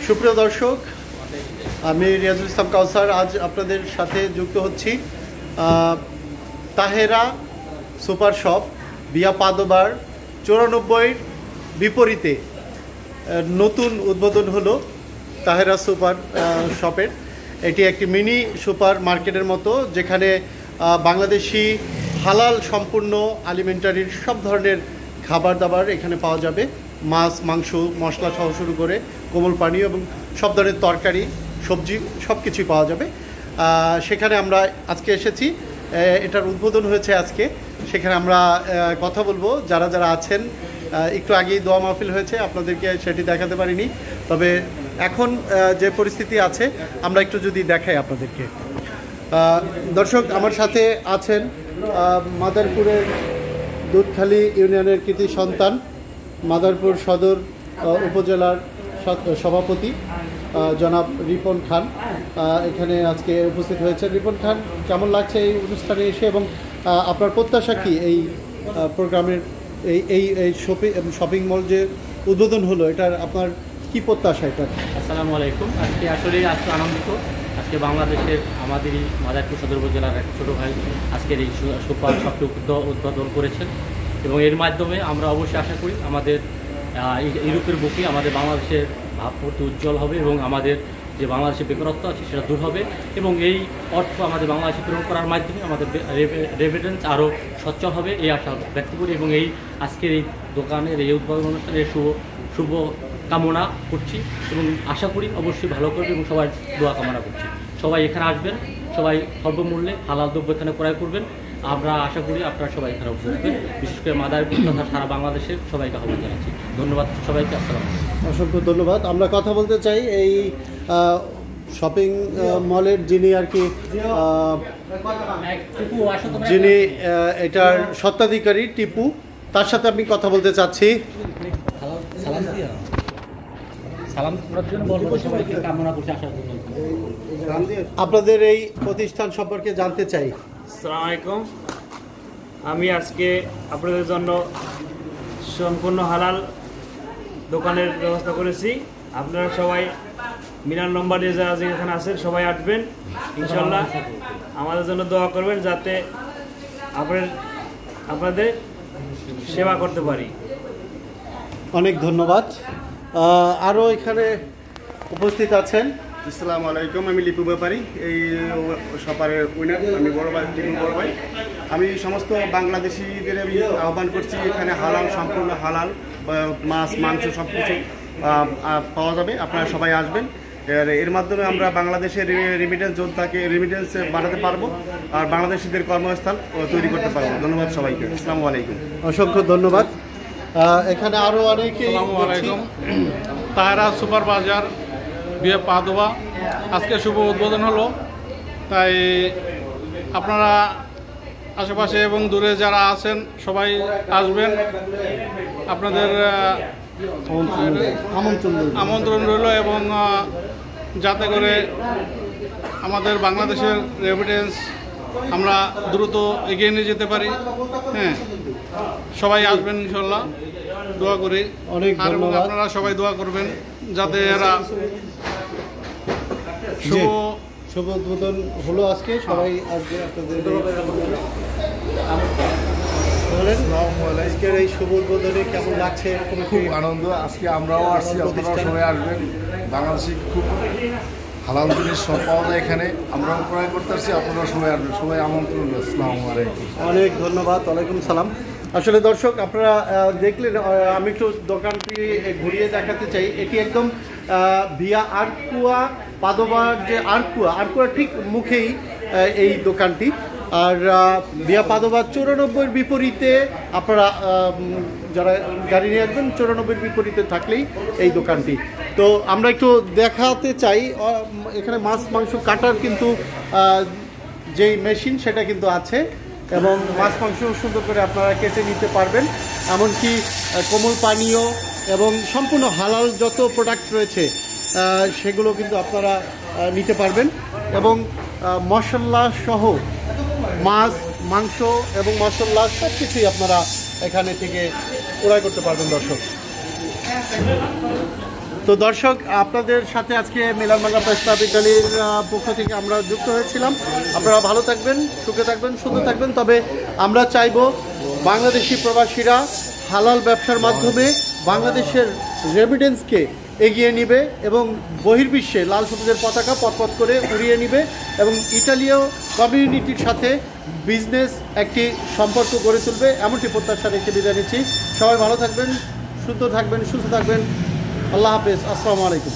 সুপ্রিয় দর্শক, আমি রিয়াজুল ইসলাম কাউসার আজ আপনাদের সাথে যুক্ত হচ্ছি তাহেরা সুপার শপ বিয়া পাদোবার 94 বিপরীতে নতুন উদ্বোধন হলো তাহেরা সুপার শপের। এটি একটি মিনি সুপার মার্কেটের মতো, যেখানে বাংলাদেশি হালাল সম্পূর্ণ আলিমেন্টারির সব ধরনের খাবার দাবার এখানে পাওয়া যাবে। মাছ, মাংস, মশলা সহ শুরু করে কোমল পানীয় এবং সব ধরনের তরকারি, সবজি সব কিছুই পাওয়া যাবে। সেখানে আমরা আজকে এসেছি, এটার উদ্বোধন হয়েছে আজকে। সেখানে আমরা কথা বলবো, যারা যারা আছেন। একটু আগেই দোয়া মাহফিল হয়েছে, আপনাদেরকে সেটি দেখাতে পারিনি, তবে এখন যে পরিস্থিতি আছে আমরা একটু যদি দেখাই আপনাদেরকে। দর্শক, আমার সাথে আছেন মাদারপুরের দুধখালি ইউনিয়নের কৃতি সন্তান, মাদারপুর সদর উপজেলার সভাপতি জনাব রিপন খান এখানে আজকে উপস্থিত হয়েছেন। রিপন খান, কেমন লাগছে এই অনুষ্ঠানে এসে, এবং আপনার প্রত্যাশা কি এই প্রোগ্রামের, এই শপিং মল যে উদ্বোধন হলো, এটার আপনার কি প্রত্যাশা? এটা আসসালামু আলাইকুম। আজকে আসলে আনন্দিত। আজকে বাংলাদেশের আমাদেরই মাদারপুর সদর উপজেলার এক ছোটো ভাই আজকের এই সুপার শপটি উদ্বোধন করেছেন, এবং এর মাধ্যমে আমরা অবশ্যই আশা করি আমাদের ইউরোপের বুকে আমাদের বাংলাদেশের ভাবমূর্তি উজ্জ্বল হবে, এবং আমাদের যে বাংলাদেশের বেকারত্ব আছে সেটা দূর হবে, এবং এই অর্থ আমাদের বাংলাদেশে প্রেরণ করার মাধ্যমে আমাদের রেভিডেন্স আরও সচ্ছল হবে, এই আশা ব্যক্ত করি। এবং এই আজকের এই দোকানের এই উদ্বোধন অনুষ্ঠানের শুভ কামনা করছি, এবং আশা করি অবশ্যই ভালো করবে, এবং সবাই দোয়া কামনা করছি। সবাই এখানে আসবেন, সবাই স্বল্পমূল্যে হালাল দ্রব্য এখানে ক্রয় করবেন। আমরা আশা করি আপনারা সবাই এখানে উপস্থিত, বিশেষ করে মাদারপুর তথা সারা বাংলাদেশের সবাইকে আহ্বান জানাচ্ছি। ধন্যবাদ সবাইকে। আসসালামু আলাইকুম। অসংখ্য ধন্যবাদ। আমরা কথা বলতে চাই এই শপিং মলের যিনি আর কি যিনি এটার স্বত্বাধিকারী টিপু, তার সাথে আমি কথা বলতে চাচ্ছি। আপনাদের এই প্রতিষ্ঠান সম্পর্কে জানতে চাই। আসসালামু আলাইকুম। আমি আজকে আপনাদের জন্য সম্পূর্ণ হালাল দোকানের ব্যবস্থা করেছি। আপনারা সবাই মিনার নম্বর দিয়ে যারা যেখানে আছেন সবাই আসবেন, ইনশাল্লাহ আমাদের জন্য দোয়া করবেন যাতে আপনাদের সেবা করতে পারি। অনেক ধন্যবাদ। আরও এখানে উপস্থিত আছেন। আসসালামু আলাইকুম, আমি লিপু ব্যাপারী, এই শপারের উইনার। আমি বড় ভাই, টিপু বড় ভাই। আমি সমস্ত বাংলাদেশিদের আমি আহ্বান করছি, এখানে হালাল, সম্পূর্ণ হালাল মাছ, মাংস সব কিছু পাওয়া যাবে। আপনারা সবাই আসবেন। এর মাধ্যমে আমরা বাংলাদেশের রেমিটেন্স যোদ্ধাকে রেমিটেন্স বাড়াতে পারবো, আর বাংলাদেশিদের কর্মস্থল তৈরি করতে পারবো। ধন্যবাদ সবাইকে। আসসালামু আলাইকুম। অসংখ্য ধন্যবাদ। এখানে আরও অনেকে। আসসালামু আলাইকুম। তাহেরা সুপার বাজার বিয়ে পাদোয়া আজকে শুভ উদ্বোধন হলো, তাই আপনারা আশেপাশে এবং দূরে যারা আছেন সবাই আসবেন। আপনাদের আমন্ত্রণ রইল, এবং যাতে করে আমাদের বাংলাদেশের রেমিটেন্স আমরা দ্রুত এগিয়ে নিয়ে যেতে পারি। হ্যাঁ, সবাই আসবেন ইনশাল্লাহ, দোয়া করি। অনেক ধন্যবাদ। আপনারা সবাই দোয়া করবেন যাতে এরা শুভ উদ্বোধন হলো আজকে। সবাই আসবে আপনাদের আজকের এই শুভ উদ্বোধনে কেমন লাগছে? খুব আনন্দ। আজকে আমরাও আসছি, আপনারাও সবাই আসবেন। বাংলাদেশি খুব হালাল জিনিস সব পাওয়া যায় এখানে, আমরাও ক্রয় করতে আসছি, আপনারাও সবাই আসবেন। সবাই আমন্ত্রণ। আসসালামু আলাইকুম। অনেক ধন্যবাদ। ওয়ালাইকুম সালাম। আসলে দর্শক, আপনারা দেখলেন, আমি একটু দোকানটি ঘুরিয়ে দেখাতে চাই। এটি একদম ভিয়া আরকুয়া পাদোবার যে আরকুয়া ঠিক মুখেই এই দোকানটি। আর ভিয়া পাদোবার 94 বিপরীতে আপনারা যারা গাড়ি নিয়ে আসবেন 94 বিপরীতে থাকলেই এই দোকানটি। তো আমরা একটু দেখাতে চাই, এখানে মাছ মাংস কাটার কিন্তু যেই মেশিন সেটা কিন্তু আছে, এবং মাছ মাংস সুন্দর করে আপনারা কেটে নিতে পারবেন। এমনকি কোমল পানীয় এবং সম্পূর্ণ হালাল যত প্রোডাক্ট রয়েছে সেগুলো কিন্তু আপনারা নিতে পারবেন, এবং মশলা সহ মাছ, মাংস এবং মশলা সব কিছুই আপনারা এখানে থেকে ক্রয় করতে পারবেন। দর্শক, তো দর্শক, আপনাদের সাথে আজকে মিলান বাংলা প্রেস ক্লাব ইতালির পক্ষ থেকে আমরা যুক্ত হয়েছিলাম। আপনারা ভালো থাকবেন, সুখে থাকবেন, সুন্দর থাকবেন। তবে আমরা চাইব বাংলাদেশি প্রবাসীরা হালাল ব্যবসার মাধ্যমে বাংলাদেশের রেমিটেন্সকে এগিয়ে নিবে এবং বহির্বিশ্বে লাল সবুজের পতাকা পথ করে উড়িয়ে নিবে এবং ইতালীয় কমিউনিটির সাথে বিজনেস একটি সম্পর্ক গড়ে তুলবে, এমনটি প্রত্যাশা রেখে বিদায় নিচ্ছি। সবাই ভালো থাকবেন, সুন্দর থাকবেন, সুস্থ থাকবেন। আল্লাহ হাফেজ। আসসালামু আলাইকুম।